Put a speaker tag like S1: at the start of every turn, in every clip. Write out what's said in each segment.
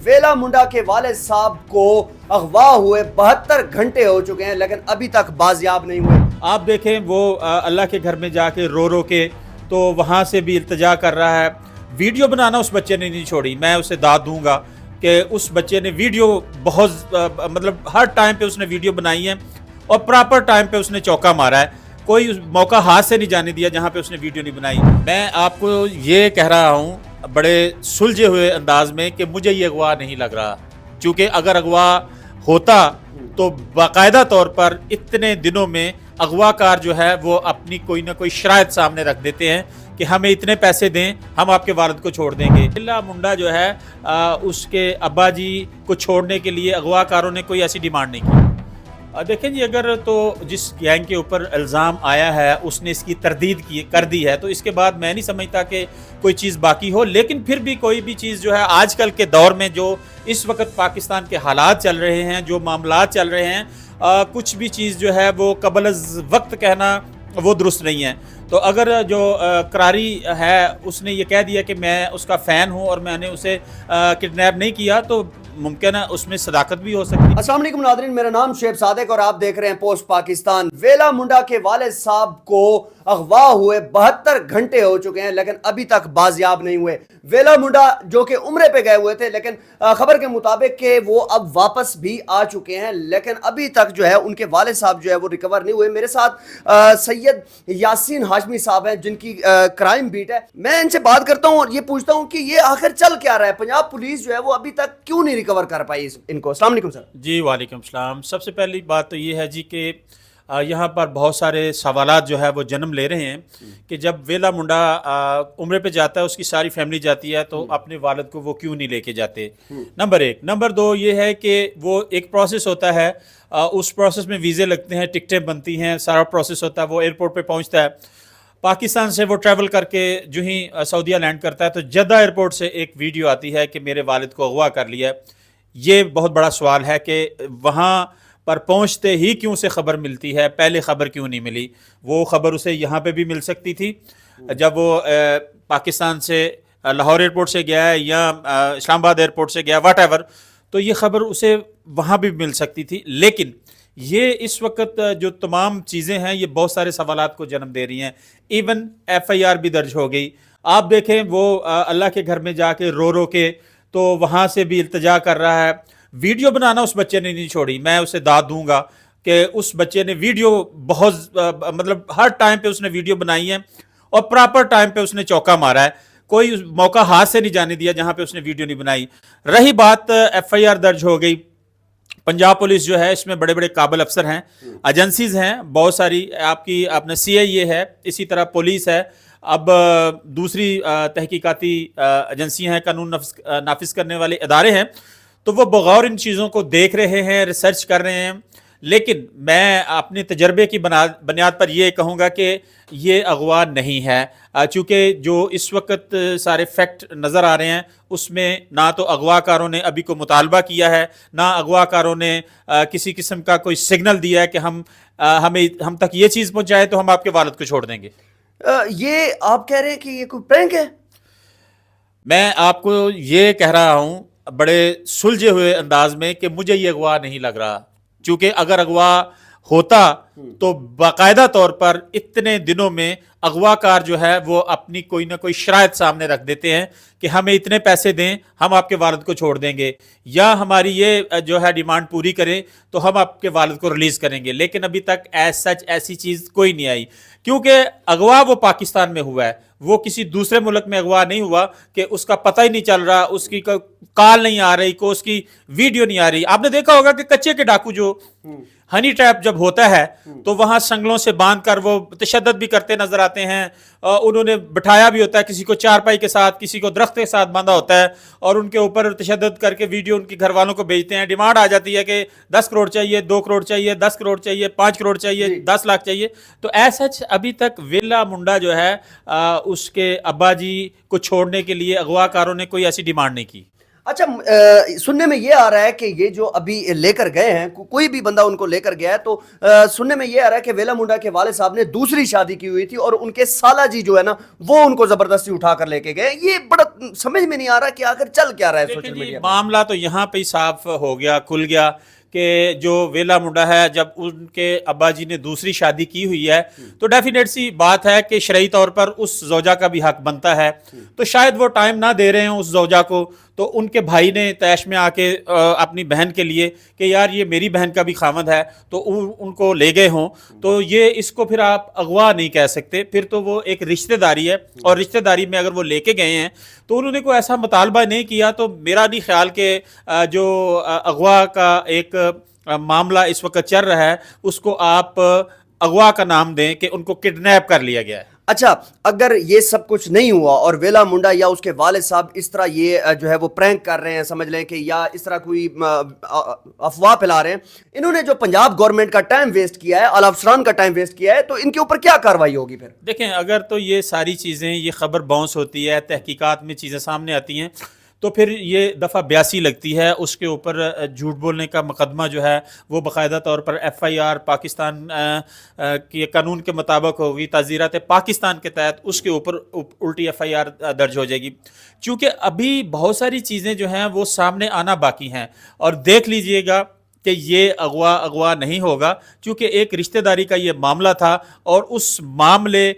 S1: ویلا منڈا کے والد صاحب کو اغوا ہوئے 72 گھنٹے ہو چکے ہیں لیکن ابھی تک بازیاب نہیں ہوئے۔
S2: آپ دیکھیں وہ اللہ کے گھر میں جا کے رو کے تو وہاں سے بھی التجا کر رہا ہے۔ ویڈیو بنانا اس بچے نے نہیں چھوڑی، میں اسے داد دوں گا کہ اس بچے نے ویڈیو بہت مطلب ہر ٹائم پہ اس نے ویڈیو بنائی ہے اور پراپر ٹائم پہ اس نے چوکا مارا ہے، کوئی موقع ہاتھ سے نہیں جانے دیا جہاں پہ اس نے ویڈیو نہیں بنائی۔ میں آپ کو یہ کہہ رہا ہوں بڑے سلجھے ہوئے انداز میں کہ مجھے یہ اغوا نہیں لگ رہا، چونکہ اگر اغوا ہوتا تو باقاعدہ طور پر اتنے دنوں میں اغوا کار جو ہے وہ اپنی کوئی نہ کوئی شرائط سامنے رکھ دیتے ہیں کہ ہمیں اتنے پیسے دیں، ہم آپ کے والد کو چھوڑ دیں گے۔ ویلا منڈا جو ہے اس کے ابا جی کو چھوڑنے کے لیے اغوا کاروں نے کوئی ایسی ڈیمانڈ نہیں کی۔ دیکھیں جی، اگر تو جس گینگ کے اوپر الزام آیا ہے اس نے اس کی تردید کر دی ہے تو اس کے بعد میں نہیں سمجھتا کہ کوئی چیز باقی ہو، لیکن پھر بھی کوئی بھی چیز جو ہے آج کل کے دور میں جو اس وقت پاکستان کے حالات چل رہے ہیں، جو معاملات چل رہے ہیں، کچھ بھی چیز جو ہے وہ قبل از وقت کہنا وہ درست نہیں ہے۔ تو اگر جو کراری ہے اس نے یہ کہہ دیا کہ میں اس کا فین ہوں اور میں نے اسے کڈنیپ نہیں کیا تو ممکن ہے اس میں صداقت بھی ہو سکتی ہے۔
S1: السلام علیکم ناظرین، میرا نام شعیب صادق اور آپ دیکھ رہے ہیں پوسٹ پاکستان۔ ویلا منڈا کے والد صاحب کو اغوا ہوئے 72 گھنٹے ہو چکے ہیں لیکن ابھی تک بازیاب نہیں ہوئے۔ ویلا منڈا جو کہ عمرے پہ گئے ہوئے تھے لیکن خبر کے مطابق کہ وہ اب واپس بھی آ چکے ہیں لیکن ابھی تک جو ہے ان کے والد صاحب جو ہے وہ ریکور نہیں ہوئے۔ میرے ساتھ سید یاسین ہاشمی صاحب ہیں جن کی کرائم بیٹ ہے، میں ان سے بات کرتا ہوں اور یہ پوچھتا ہوں کہ یہ آخر چل کیا رہا ہے، پنجاب پولیس جو ہے وہ ابھی تک کیوں نہیں ریکور کر پائی ان کو۔ السلام علیکم سر۔
S2: جی وعلیکم السلام۔ سب سے پہلی بات تو یہ ہے جی کہ یہاں پر بہت سارے سوالات جو ہے وہ جنم لے رہے ہیں کہ جب ویلا منڈا عمرے پہ جاتا ہے، اس کی ساری فیملی جاتی ہے تو اپنے والد کو وہ کیوں نہیں لے کے جاتے، نمبر ایک۔ نمبر دو یہ ہے کہ وہ ایک پروسیس ہوتا ہے، اس پروسیس میں ویزے لگتے ہیں، ٹکٹیں بنتی ہیں، سارا پروسیس ہوتا ہے، وہ ایئرپورٹ پہ پہنچتا ہے، پاکستان سے وہ ٹریول کر کے جو ہی سعودیہ لینڈ کرتا ہے تو جدہ ایئرپورٹ سے ایک ویڈیو آتی ہے کہ میرے والد کو اغوا کر لیا ہے۔ یہ بہت بڑا سوال ہے کہ وہاں پر پہنچتے ہی کیوں سے خبر ملتی ہے، پہلے خبر کیوں نہیں ملی؟ وہ خبر اسے یہاں پہ بھی مل سکتی تھی جب وہ پاکستان سے لاہور ایئرپورٹ سے گیا ہے یا اسلام آباد ایئرپورٹ سے گیا، واٹ ایور، تو یہ خبر اسے وہاں بھی مل سکتی تھی۔ لیکن یہ اس وقت جو تمام چیزیں ہیں یہ بہت سارے سوالات کو جنم دے رہی ہیں۔ ایون ایف آئی آر بھی درج ہو گئی۔ آپ دیکھیں وہ اللہ کے گھر میں جا کے رو کے تو وہاں سے بھی التجا کر رہا ہے۔ ویڈیو بنانا اس بچے نے نہیں چھوڑی، میں اسے داد دوں گا کہ اس بچے نے ویڈیو بہت مطلب ہر ٹائم پہ اس نے ویڈیو بنائی ہے اور پراپر ٹائم پہ اس نے چوکا مارا ہے، کوئی موقع ہاتھ سے نہیں جانے دیا جہاں پہ اس نے ویڈیو نہیں بنائی۔ رہی بات ایف آئی آر درج ہو گئی، پنجاب پولیس جو ہے اس میں بڑے بڑے قابل افسر ہیں، ایجنسیز ہیں بہت ساری، آپ نے سی آئی اے ہے، اسی طرح پولیس ہے، اب دوسری تحقیقاتی ایجنسیاں ہیں، قانون نافذ کرنے والے ادارے ہیں، تو وہ بغور ان چیزوں کو دیکھ رہے ہیں، ریسرچ کر رہے ہیں۔ لیکن میں اپنے تجربے کی بنیاد پر یہ کہوں گا کہ یہ اغوا نہیں ہے، چونکہ جو اس وقت سارے فیکٹ نظر آ رہے ہیں اس میں نہ تو اغوا کاروں نے ابھی کو مطالبہ کیا ہے، نہ اغوا کاروں نے کسی قسم کا کوئی سگنل دیا ہے کہ ہم تک یہ چیز پہنچائے تو ہم آپ کے والد کو چھوڑ دیں گے۔
S1: یہ آپ کہہ رہے ہیں کہ یہ کوئی پرینک ہے؟
S2: میں آپ کو یہ کہہ رہا ہوں بڑے سلجھے ہوئے انداز میں کہ مجھے یہ اغوا نہیں لگ رہا، چونکہ اگر اغوا ہوتا تو باقاعدہ طور پر اتنے دنوں میں اغوا کار جو ہے وہ اپنی کوئی نہ کوئی شرائط سامنے رکھ دیتے ہیں کہ ہمیں اتنے پیسے دیں، ہم آپ کے والد کو چھوڑ دیں گے، یا ہماری یہ جو ہے ڈیمانڈ پوری کریں تو ہم آپ کے والد کو ریلیز کریں گے۔ لیکن ابھی تک ایسی چیز کوئی نہیں آئی، کیونکہ اغوا وہ پاکستان میں ہوا ہے، وہ کسی دوسرے ملک میں اغوا نہیں ہوا کہ اس کا پتہ ہی نہیں چل رہا، اس کی کال نہیں آ رہی، اس کی ویڈیو نہیں آ رہی۔ آپ نے دیکھا ہوگا کہ کچے کے ڈاکو جو ہنی ٹریپ جب ہوتا ہے تو وہاں سنگلوں سے باندھ کر وہ تشدد بھی کرتے نظر آتے ہیں، انہوں نے بٹھایا بھی ہوتا ہے، کسی کو چارپائی کے ساتھ، کسی کو درخت کے ساتھ باندھا ہوتا ہے اور ان کے اوپر تشدد کر کے ویڈیو ان کے گھر والوں کو بھیجتے ہیں۔ ڈیمانڈ آ جاتی ہے کہ 10 کروڑ چاہیے، 2 کروڑ چاہیے، 10 کروڑ چاہیے، 5 کروڑ چاہیے، 10 لاکھ چاہیے۔ تو ایسا ابھی تک ویلا منڈا جو ہے اس کے ابا جی کو چھوڑنے کے لیے اغوا کاروں نے کوئی ایسی ڈیمانڈ نہیں کی۔
S1: اچھا سننے میں یہ آ رہا ہے کہ یہ جو ابھی لے کر گئے ہیں کوئی بھی بندہ ان کو لے کر گیا ہے تو سننے میں یہ آ رہا ہے کہ ویلا منڈا کے والد صاحب نے دوسری شادی کی ہوئی تھی اور ان کے سالہ جی جو ہے نا وہ ان کو زبردستی اٹھا کر لے کے گئے. یہ بڑا سمجھ میں نہیں آ رہا کہ آخر چل کیا رہا ہے سوشل میڈیا پہ.
S2: معاملہ تو یہاں پہ ہی صاف ہو گیا, کھل گیا کہ جو ویلا منڈا ہے جب ان کے ابا جی نے دوسری شادی کی ہوئی ہے تو ڈیفینیٹ سی بات ہے کہ شرعی طور پر اس زوجہ کا بھی حق بنتا ہے. تو شاید وہ ٹائم نہ دے رہے ہیں اس زوجہ کو, تو ان کے بھائی نے تیش میں آ کے اپنی بہن کے لیے کہ یار یہ میری بہن کا بھی خامد ہے تو ان کو لے گئے ہوں, تو یہ اس کو پھر آپ اغوا نہیں کہہ سکتے, پھر تو وہ ایک رشتہ داری ہے. اور رشتہ داری میں اگر وہ لے کے گئے ہیں تو انہوں نے کوئی ایسا مطالبہ نہیں کیا, تو میرا نہیں خیال کہ جو اغوا کا ایک معاملہ اس وقت چل رہا ہے اس کو آپ اغوا کا نام دیں کہ ان کو کڈنیپ کر لیا گیا ہے.
S1: اچھا اگر یہ سب کچھ نہیں ہوا اور ویلا منڈا یا اس کے والد صاحب اس طرح یہ جو ہے وہ پرینک کر رہے ہیں, سمجھ لیں کہ یا اس طرح کوئی افواہ پھیلا رہے ہیں, انہوں نے جو پنجاب گورنمنٹ کا ٹائم ویسٹ کیا ہے, اعلی افسران کا ٹائم ویسٹ کیا ہے, تو ان کے اوپر کیا کارروائی ہوگی پھر؟
S2: دیکھیں اگر تو یہ ساری چیزیں, یہ خبر باؤنس ہوتی ہے, تحقیقات میں چیزیں سامنے آتی ہیں, تو پھر یہ دفعہ 82 لگتی ہے, اس کے اوپر جھوٹ بولنے کا مقدمہ جو ہے وہ باقاعدہ طور پر FIR پاکستان کے قانون کے مطابق ہوگی, تعزیرات پاکستان کے تحت اس کے اوپر الٹی FIR درج ہو جائے گی. چونکہ ابھی بہت ساری چیزیں جو ہیں وہ سامنے آنا باقی ہیں, اور دیکھ لیجئے گا کہ یہ اغوا نہیں ہوگا, چونکہ ایک رشتہ داری کا یہ معاملہ تھا اور اس معاملے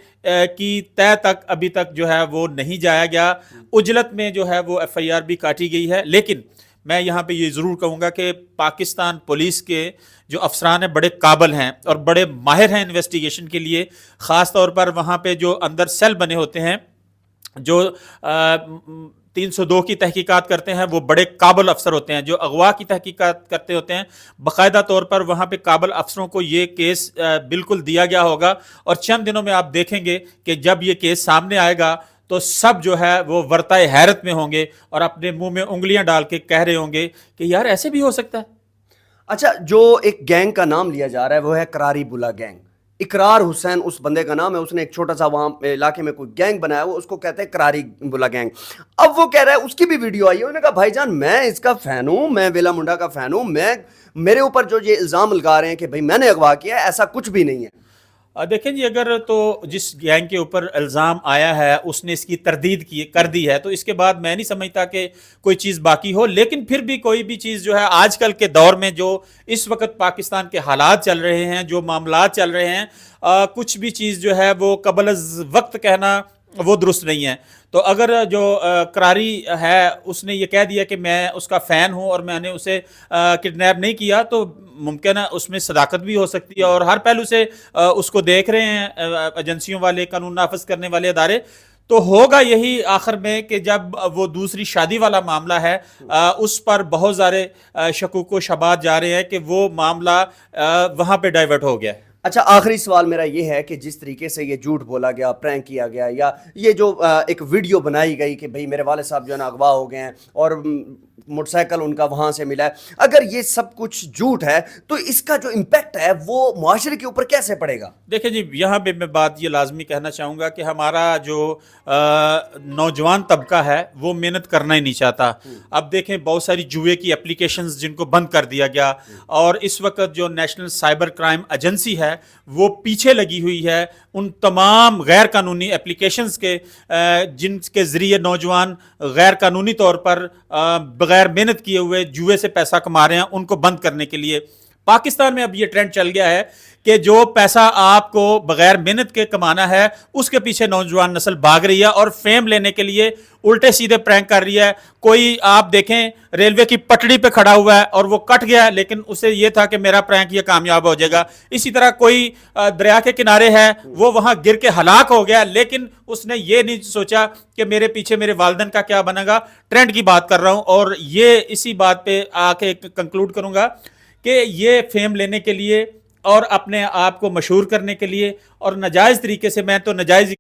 S2: کی طے تک ابھی تک جو ہے وہ نہیں جایا گیا. اجلت میں جو ہے وہ FIR بھی کاٹی گئی ہے, لیکن میں یہاں پہ یہ ضرور کہوں گا کہ پاکستان پولیس کے جو افسران ہیں بڑے قابل ہیں اور بڑے ماہر ہیں انویسٹیگیشن کے لیے. خاص طور پر وہاں پہ جو اندر سیل بنے ہوتے ہیں جو 302 کی تحقیقات کرتے ہیں, وہ بڑے قابل افسر ہوتے ہیں. جو اغوا کی تحقیقات کرتے ہوتے ہیں باقاعدہ طور پر وہاں پہ قابل افسروں کو یہ کیس بالکل دیا گیا ہوگا, اور چند دنوں میں آپ دیکھیں گے کہ جب یہ کیس سامنے آئے گا تو سب جو ہے وہ ورطۂ حیرت میں ہوں گے اور اپنے منہ میں انگلیاں ڈال کے کہہ رہے ہوں گے کہ یار ایسے بھی ہو سکتا ہے.
S1: اچھا جو ایک گینگ کا نام لیا جا رہا ہے وہ ہے کراری بلا گینگ. اقرار حسین اس بندے کا نام ہے, اس نے ایک چھوٹا سا وہاں علاقے میں کوئی گینگ بنایا ہوا, اس کو کہتے ہیں کراری بلا گینگ. اب وہ کہہ رہا ہے, اس کی بھی ویڈیو آئی ہے, انہوں نے کہا بھائی جان میں اس کا فین ہوں, میں ویلا منڈا کا فین ہوں, میرے اوپر جو یہ الزام لگا رہے ہیں کہ بھائی میں نے اغوا کیا ہے, ایسا کچھ بھی نہیں ہے.
S2: دیکھیں جی, اگر تو جس گینگ کے اوپر الزام آیا ہے اس نے اس کی تردید کر دی ہے, تو اس کے بعد میں نہیں سمجھتا کہ کوئی چیز باقی ہو. لیکن پھر بھی کوئی بھی چیز جو ہے آج کل کے دور میں جو اس وقت پاکستان کے حالات چل رہے ہیں, جو معاملات چل رہے ہیں, کچھ بھی چیز جو ہے وہ قبل از وقت کہنا وہ درست نہیں ہے. تو اگر جو کراری ہے اس نے یہ کہہ دیا کہ میں اس کا فین ہوں اور میں نے اسے کڈنیپ نہیں کیا, تو ممکن ہے اس میں صداقت بھی ہو سکتی ہے, اور ہر پہلو سے اس کو دیکھ رہے ہیں ایجنسیوں والے, قانون نافذ کرنے والے ادارے. تو ہوگا یہی آخر میں کہ جب وہ دوسری شادی والا معاملہ ہے اس پر بہت سارے شکوک و شبہات جا رہے ہیں کہ وہ معاملہ وہاں پہ ڈائیورٹ ہو گیا.
S1: اچھا آخری سوال میرا یہ ہے کہ جس طریقے سے یہ جھوٹ بولا گیا, پرینک کیا گیا, یا یہ جو ایک ویڈیو بنائی گئی کہ بھئی میرے والد صاحب جو ہے نا اغوا ہو گئے ہیں اور موٹر سائیکل ان کا وہاں سے ملا ہے, اگر یہ سب کچھ جھوٹ ہے تو اس کا جو امپیکٹ ہے وہ معاشرے کے اوپر کیسے پڑے گا؟
S2: دیکھیں جی, یہاں پہ میں بات یہ لازمی کہنا چاہوں گا کہ ہمارا جو نوجوان طبقہ ہے وہ محنت کرنا ہی نہیں چاہتا. اب دیکھیں بہت ساری جوئے کی اپلیکیشنز جن کو بند کر دیا گیا, اور اس وقت جو نیشنل سائبر کرائم ایجنسی ہے وہ پیچھے لگی ہوئی ہے ان تمام غیر قانونی اپلیکیشنز کے جن کے ذریعے نوجوان غیر قانونی طور پر بغیر محنت کیے ہوئے جوئے سے پیسہ کما رہے ہیں, ان کو بند کرنے کے لیے. پاکستان میں اب یہ ٹرینڈ چل گیا ہے کہ جو پیسہ آپ کو بغیر محنت کے کمانا ہے اس کے پیچھے نوجوان نسل بھاگ رہی ہے, اور فیم لینے کے لیے الٹے سیدھے پرینک کر رہی ہے. کوئی آپ دیکھیں ریلوے کی پٹڑی پہ کھڑا ہوا ہے اور وہ کٹ گیا, لیکن اسے یہ تھا کہ میرا پرینک یہ کامیاب ہو جائے گا. اسی طرح کوئی دریا کے کنارے ہے, وہ وہاں گر کے ہلاک ہو گیا, لیکن اس نے یہ نہیں سوچا کہ میرے پیچھے میرے والدین کا کیا بنے گا. ٹرینڈ کی بات کر رہا ہوں, اور یہ اسی بات پہ آ کے کنکلوڈ کروں گا کہ یہ فیم لینے کے لیے اور اپنے آپ کو مشہور کرنے کے لیے اور ناجائز طریقے سے, میں تو ناجائز